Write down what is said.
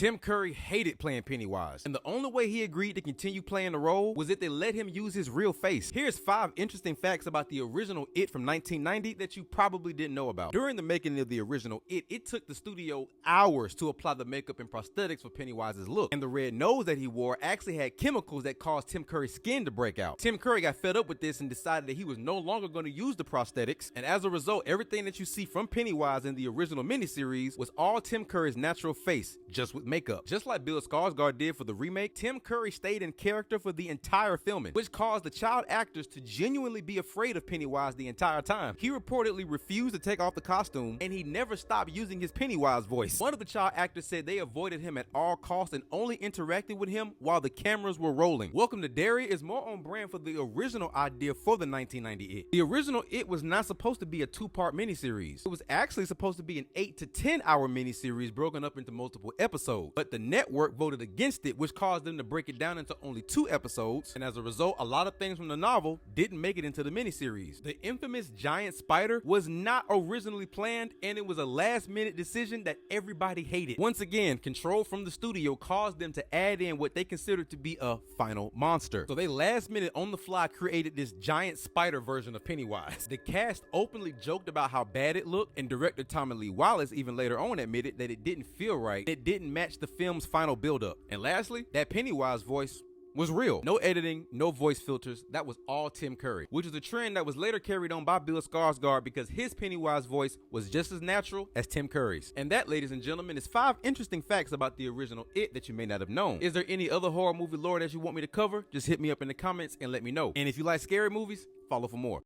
Tim Curry hated playing Pennywise, and the only way he agreed to continue playing the role was if they let him use his real face. Here's 5 interesting facts about the original It from 1990 that you probably didn't know about. During the making of the original It took the studio hours to apply the makeup and prosthetics for Pennywise's look, and the red nose that he wore actually had chemicals that caused Tim Curry's skin to break out. Tim Curry got fed up with this and decided that he was no longer going to use the prosthetics, and as a result, everything that you see from Pennywise in the original miniseries was all Tim Curry's natural face, just with makeup. Just like Bill Skarsgård did for the remake, Tim Curry stayed in character for the entire filming, which caused the child actors to genuinely be afraid of Pennywise the entire time. He reportedly refused to take off the costume, and he never stopped using his Pennywise voice. One of the child actors said they avoided him at all costs and only interacted with him while the cameras were rolling. Welcome to Derry is more on brand for the original idea for the 1990 It. The original It was not supposed to be a 2-part miniseries. It was actually supposed to be an 8 to 10 hour miniseries broken up into multiple episodes, but the network voted against it, which caused them to break it down into only 2 episodes, and as a result, a lot of things from the novel didn't make it into the miniseries. The infamous giant spider was not originally planned, and it was a last-minute decision that everybody hated. Once again, control from the studio caused them to add in what they considered to be a final monster. So they last-minute on the fly created this giant spider version of Pennywise. The cast openly joked about how bad it looked, and director Tommy Lee Wallace even later on admitted that it didn't feel right. It didn't match the film's final buildup. And lastly, that Pennywise voice was real. No editing, no voice filters. That was all Tim Curry, which is a trend that was later carried on by Bill Skarsgård because his Pennywise voice was just as natural as Tim Curry's. And that, ladies and gentlemen, is 5 interesting facts about the original It that you may not have known. Is there any other horror movie lore that you want me to cover? Just hit me up in the comments and let me know. And if you like scary movies, follow for more.